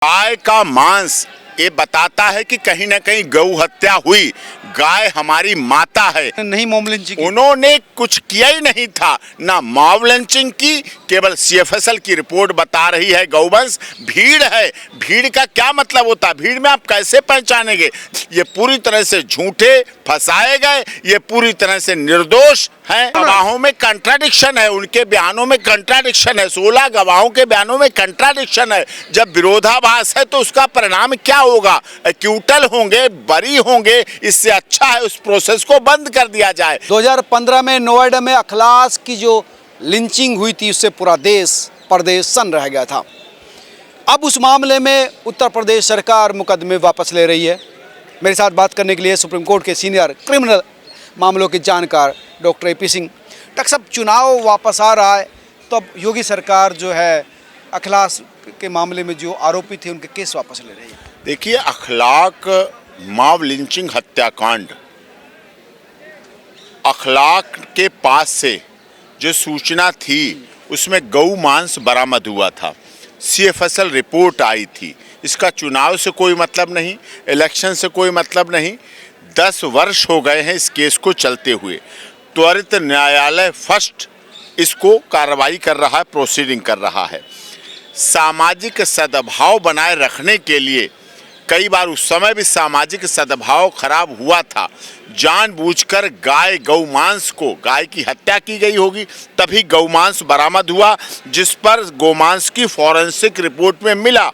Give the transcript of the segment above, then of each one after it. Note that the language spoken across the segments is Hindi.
गाय का मांस ये बताता है कि कहीं ना कहीं गौ हत्या हुई। गाय हमारी माता है। नहीं मॉब लिंचिंग की। उन्होंने कुछ किया ही नहीं था, ना मॉब लिंचिंग की। केवल सीएफएसएल की रिपोर्ट बता रही है गौवंश भीड़ है। भीड़ का क्या मतलब होता है? भीड़ में आप कैसे पहचानेंगे? ये पूरी तरह से झूठे फंसाए गए, ये पूरी तरह से निर्दोष हैं। गवाहों में कंट्राडिक्शन है, उनके बयानों में कंट्राडिक्शन है, 16 गवाहों के बयानों में कंट्राडिक्शन है। जब विरोधाभास है तो उसका परिणाम क्या होगा? एक्यूटल होंगे, बरी होंगे। इससे अच्छा है उस प्रोसेस को बंद कर दिया जाए। 2015 में नोएडा में अखलास की जो लिंचिंग हुई थी उससे पूरा देश प्रदेश सन्न रह गया था। अब उस मामले में उत्तर प्रदेश सरकार मुकदमे वापस ले रही है। मेरे साथ बात करने के लिए सुप्रीम कोर्ट के सीनियर क्रिमिनल मामलों के जानकार डॉक्टर एपी सिंह। डॉक्टर साहब, चुनाव वापस आ रहा है तो अब योगी सरकार जो है अखलास के मामले में जो आरोपी थे उनके केस वापस ले रही है। देखिए, अखलाक मॉब लिंचिंग हत्याकांड, अखलाक के पास से जो सूचना थी उसमें गौ मांस बरामद हुआ था। सीएफएसएल रिपोर्ट आई थी। इसका चुनाव से कोई मतलब नहीं, इलेक्शन से कोई मतलब नहीं। 10 वर्ष हो गए हैं इस केस को चलते हुए। त्वरित न्यायालय फर्स्ट इसको कार्रवाई कर रहा है, प्रोसीडिंग कर रहा है। सामाजिक सद्भाव बनाए रखने के लिए कई बार उस समय भी सामाजिक सद्भाव खराब हुआ था। जानबूझकर गौमांस को, गाय की हत्या की गई होगी तभी गौमांस बरामद हुआ, जिस पर गौमांस की फॉरेंसिक रिपोर्ट में मिला,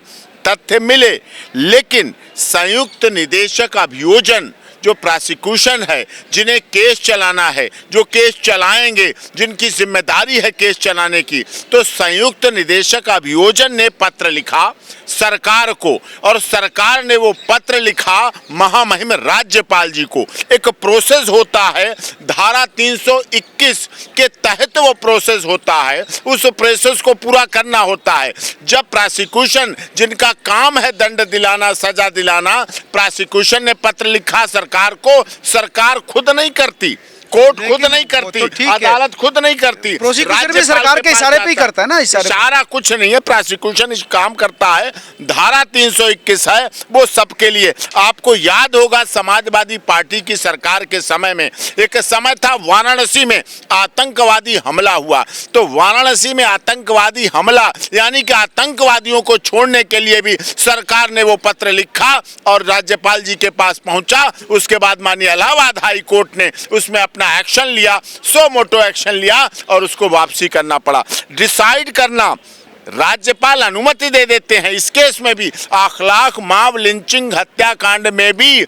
तथ्य मिले। लेकिन संयुक्त निदेशक अभियोजन जो प्रोसिक्यूशन है, जिन्हें केस चलाना है, जो केस चलाएंगे, जिनकी जिम्मेदारी है केस चलाने की, तो संयुक्त निदेशक अभियोजन ने पत्र लिखा सरकार को, और सरकार ने वो पत्र लिखा महामहिम राज्यपाल जी को। एक प्रोसेस होता है, धारा 321 के तहत वो प्रोसेस होता है, उस प्रोसेस को पूरा करना होता है। जब प्रोसिक्यूशन, जिनका काम है दंड दिलाना, सजा दिलाना, प्रोसिक्यूशन ने पत्र लिखा सरकार को, सरकार खुद नहीं करती, कोर्ट खुद नहीं करती, तो अदालत खुद नहीं करती, प्रोसिक्यूशन भी सरकार के इशारे पे ही करता है ना। इशारा कुछ नहीं है, प्रोसिक्यूशन इस काम करता है। धारा 321 है, वो सबके लिए। आपको याद होगा समाजवादी पार्टी की सरकार के समय में एक समय था, वाराणसी में आतंकवादी हमला हुआ। तो वाराणसी में आतंकवादी हमला यानी कि आतंकवादियों को छोड़ने के लिए भी सरकार ने वो पत्र लिखा और राज्यपाल जी के पास पहुंचा। उसके बाद माननीय इलाहाबाद हाई कोर्ट ने उसमें अपना एक्शन लिया, सो मोटो एक्शन लिया और उसको वापसी करना पड़ा। डिसाइड करना, राज्यपाल अनुमति दे देते हैं। इस केस में भी अखलाक मॉब लिंचिंग हत्याकांड में भी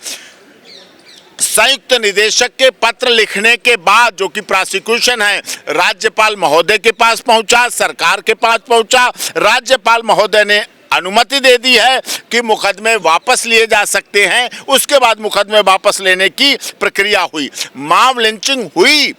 संयुक्त निदेशक के पत्र लिखने के बाद, जो कि प्रोसिक्यूशन है, राज्यपाल महोदय के पास पहुंचा, सरकार के पास पहुंचा। राज्यपाल महोदय ने अनुमति दे दी है कि मुकदमे वापस लिए जा सकते हैं। उसके बाद मुकदमे वापस लेने की प्रक्रिया हुई। मॉब लिंचिंग हुई,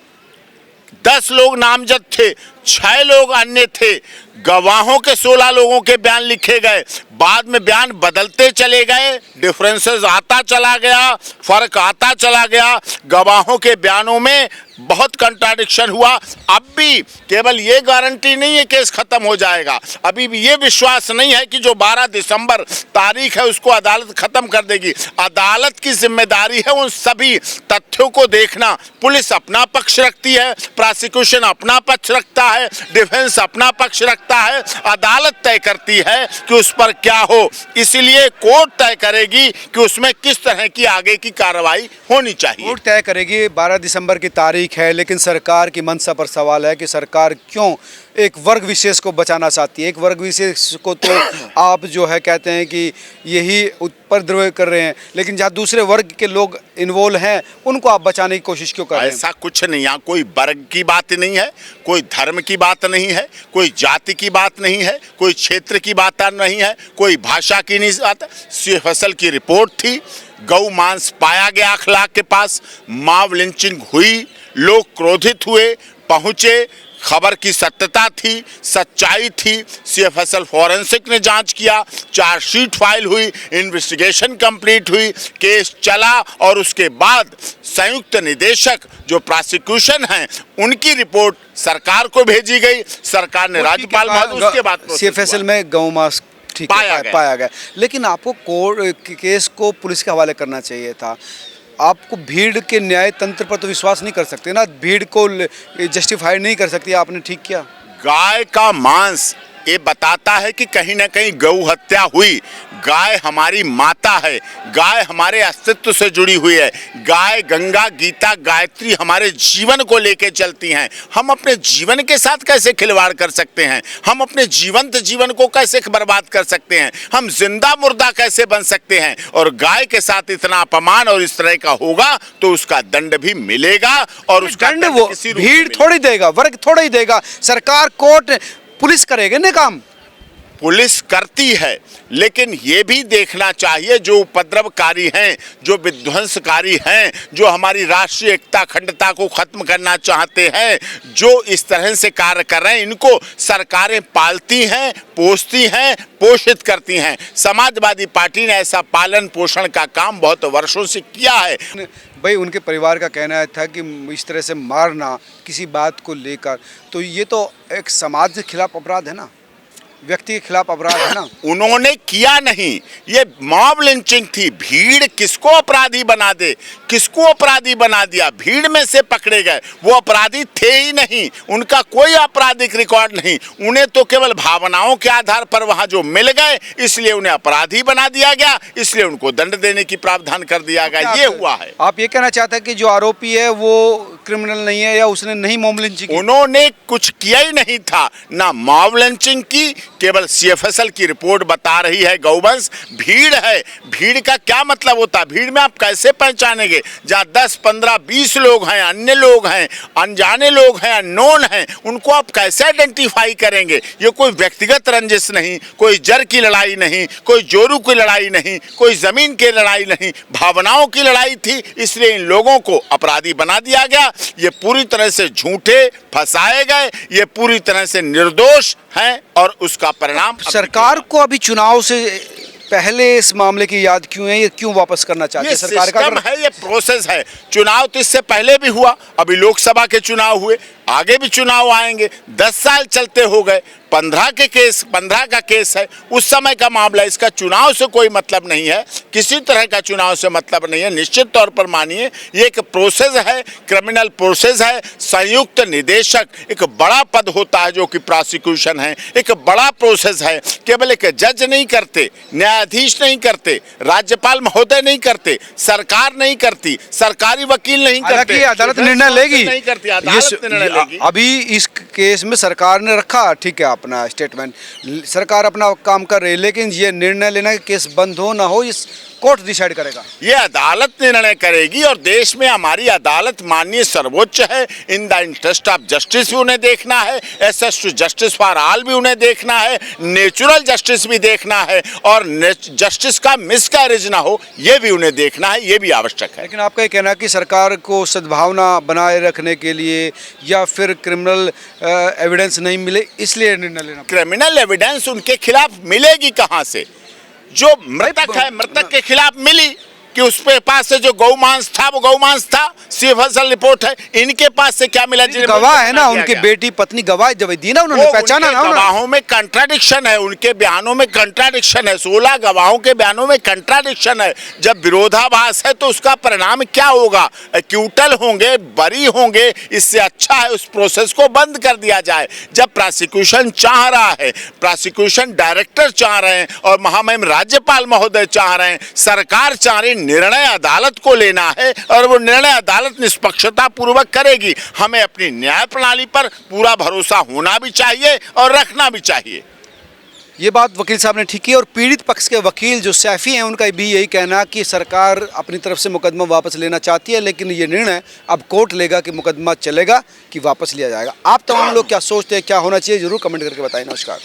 10 लोग नामजद थे, 6 लोग अन्य थे। गवाहों के 16 लोगों के बयान लिखे गए, बाद में बयान बदलते चले गए, डिफरेंसेस आता चला गया, फर्क आता चला गया। गवाहों के बयानों में बहुत कंट्राडिक्शन हुआ। अब भी केवल ये गारंटी नहीं है केस खत्म हो जाएगा, अभी भी ये विश्वास नहीं है कि जो 12 दिसंबर तारीख है उसको अदालत खत्म कर देगी। अदालत की जिम्मेदारी है उन सभी तथ्यों को देखना। पुलिस अपना पक्ष रखती है, प्रोसिक्यूशन अपना पक्ष रखता है, डिफेंस अपना पक्ष रखता है, अदालत तय करती है कि उस पर क्या हो। इसलिए कोर्ट तय करेगी कि उसमें किस तरह की आगे की कार्रवाई होनी चाहिए। कोर्ट तय करेगी। 12 दिसंबर की तारीख है, लेकिन सरकार की मंशा पर सवाल है कि सरकार क्यों एक वर्ग विशेष को बचाना चाहती है। एक वर्ग विशेष को तो आप जो है कहते हैं कि यही उपद्रव कर रहे हैं, लेकिन जहाँ दूसरे वर्ग के लोग इन्वॉल्व हैं उनको आप बचाने की कोशिश क्यों कर रहे हैं? ऐसा कुछ नहीं, यहाँ कोई वर्ग की बात नहीं है, कोई धर्म की बात नहीं है, कोई जाति की बात नहीं है, कोई क्षेत्र की बात नहीं है, कोई भाषा की नहीं बात है। सीएफएसएल की रिपोर्ट थी, गौ मांस पाया गया अखलाक के पास, मॉब लिंचिंग हुई, लोग क्रोधित हुए, पहुंचे, खबर की सत्यता थी, सच्चाई थी। सीएफएसएल फॉरेंसिक ने जांच किया, चार्जशीट फाइल हुई, इन्वेस्टिगेशन कंप्लीट हुई, केस चला और उसके बाद संयुक्त निदेशक जो प्रोसिक्यूशन हैं उनकी रिपोर्ट सरकार को भेजी गई। सरकार ने राज्यपाल, उसके बाद सीएफएसएल में गौ मांस ठीक है, पाया गया। लेकिन आपको कोर्ट केस को पुलिस के हवाले करना चाहिए था। आपको भीड़ के न्याय तंत्र पर तो विश्वास नहीं कर सकते ना, भीड़ को जस्टिफाई नहीं कर सकती, आपने ठीक किया। गाय का मांस ये बताता है कि कहीं ना कहीं गौ हत्या हुई। गाय हमारी माता है, गाय हमारे अस्तित्व से जुड़ी हुई है। गाय गंगा गीता गायत्री हमारे जीवन को लेके चलती हैं। हम अपने जीवन के साथ कैसे खिलवाड़ कर सकते हैं? हम अपने जीवंत जीवन को कैसे बर्बाद कर सकते हैं? हम जिंदा मुर्दा कैसे बन सकते हैं? और गाय के साथ इतना अपमान और इस तरह का होगा तो उसका दंड भी मिलेगा। और उसका दंड वो भीड़ थोड़ी देगा, वर्ग थोड़ा ही देगा, सरकार कोर्ट पुलिस करेगा ना काम। पुलिस करती है, लेकिन ये भी देखना चाहिए जो उपद्रवकारी हैं, जो विध्वंसकारी हैं, जो हमारी राष्ट्रीय एकता अखंडता को खत्म करना चाहते हैं, जो इस तरह से कार्य कर रहे हैं, इनको सरकारें पालती हैं, पोसती हैं, पोषित करती हैं। समाजवादी पार्टी ने ऐसा पालन पोषण का काम बहुत वर्षों से किया है। भाई उनके परिवार का कहना था कि इस तरह से मारना किसी बात को लेकर, तो ये तो एक समाज के खिलाफ अपराध है ना, व्यक्ति के खिलाफ अपराध है ना। उन्होंने किया नहीं, ये मॉब लिंचिंग थी। भीड़ किसको अपराधी बना दे, किसको अपराधी बना दिया? भीड़ में से पकड़े गए, वो अपराधी थे ही नहीं, उनका कोई आपराधिक रिकॉर्ड नहीं। उन्हें तो केवल भावनाओं के आधार पर वहां जो मिल गए, इसलिए उन्हें अपराधी बना दिया गया, इसलिए उनको दंड देने की प्रावधान कर दिया गया। ये हुआ है। आप ये कहना चाहते हैं कि जो आरोपी है वो क्रिमिनल नहीं है, या उसने नहीं मॉब लिंचिंग की? उन्होंने कुछ किया ही नहीं था, ना मॉब लिंचिंग की। केवल CFSL की रिपोर्ट बता रही है गौवंश। भीड़ है, भीड़ का क्या मतलब होता है? भीड़ में आप कैसे पहचानेंगे? जहाँ 10, 15, 20 लोग हैं, अन्य लोग हैं, अनजाने लोग हैं, अननोन हैं, उनको आप कैसे आइडेंटिफाई करेंगे? ये कोई व्यक्तिगत रंजिश नहीं, कोई जर की लड़ाई नहीं, कोई जोरू की लड़ाई नहीं, कोई जमीन की लड़ाई नहीं, भावनाओं की लड़ाई थी। इसलिए इन लोगों को अपराधी बना दिया गया। ये पूरी तरह से झूठे फंसाए गए, ये पूरी तरह से निर्दोष हैं और उसका परिणाम सरकार को अभी चुनाव से पहले इस मामले की याद क्यों है? ये क्यों वापस करना चाहते हैं? सरकार का है, ये प्रोसेस है। चुनाव तो इससे पहले भी हुआ, अभी लोकसभा के चुनाव हुए, आगे भी चुनाव आएंगे। 10 साल चलते हो गए, 15 का केस है, उस समय का मामला। इसका चुनाव से कोई मतलब नहीं है, किसी तरह का चुनाव से मतलब नहीं है। निश्चित तौर पर मानिए ये एक प्रोसेस है, क्रिमिनल प्रोसेस है। संयुक्त निदेशक एक बड़ा पद होता है जो कि प्रोसिक्यूशन है, एक बड़ा प्रोसेस है। केवल एक जज नहीं करते, न्यायाधीश नहीं करते, राज्यपाल महोदय नहीं करते, सरकार नहीं करती, सरकारी वकील नहीं करते, अदालत निर्णय लेगी, नहीं करती, अदालत निर्णय लेगी। अभी इस केस में सरकार ने रखा, ठीक है, अपना स्टेटमेंट, सरकार अपना काम कर रही है, लेकिन ये निर्णय लेना कि केस बंद हो ना हो, इस कोर्ट डिसाइड करेगा। ये अदालत निर्णय करेगी। और देश में हमारी अदालत माननीय सर्वोच्च है। In the interest of justice भी उन्हें देखना है, access to justice for all भी उन्हें देखना है, नेचुरल जस्टिस भी देखना है, और जस्टिस का मिसकैरेज ना हो ये भी उन्हें देखना है, ये भी आवश्यक है। लेकिन आपका ये कहना है कि सरकार को सद्भावना बनाए रखने के लिए या फिर क्रिमिनल एविडेंस नहीं मिले इसलिए निर्णय लेना? क्रिमिनल एविडेंस उनके खिलाफ मिलेगी कहां से? जो मृतक है, मृतक के खिलाफ मिली कि उसके पास से जो गौमांस था वो गौमांस था, CFSL रिपोर्ट है। इनके पास से क्या मिला? गवाह है ना, उनकी बेटी पत्नी गवाह जब दी ना, उन्होंने पहचाना ना। गवाहों में कंट्राडिक्शन है, उनके बयानों में कंट्राडिक्शन है, 16 गवाहों के बयानों में कंट्राडिक्शन है। जब विरोधाभास है तो उसका परिणाम क्या होगा? एक्यूटल होंगे, बरी होंगे। इससे अच्छा है उस प्रोसेस को बंद कर दिया जाए। जब प्रोसिक्यूशन चाह रहा है, प्रोसिक्यूशन डायरेक्टर चाह रहे हैं और महामहिम राज्यपाल महोदय चाह रहे हैं, सरकार चाह रही, निर्णय अदालत को लेना है और वो निर्णय अदालत निष्पक्षता पूर्वक करेगी। हमें अपनी न्याय प्रणाली पर पूरा भरोसा होना भी चाहिए और रखना भी चाहिए। ये बात वकील साहब ने ठीक की। और पीड़ित पक्ष के वकील जो सैफी हैं उनका भी यही कहना कि सरकार अपनी तरफ से मुकदमा वापस लेना चाहती है, लेकिन ये निर्णय अब कोर्ट लेगा कि मुकदमा चलेगा कि वापस लिया जाएगा। आप तमाम लोग क्या सोचते हैं, क्या होना चाहिए, जरूर कमेंट करके बताएं। नमस्कार।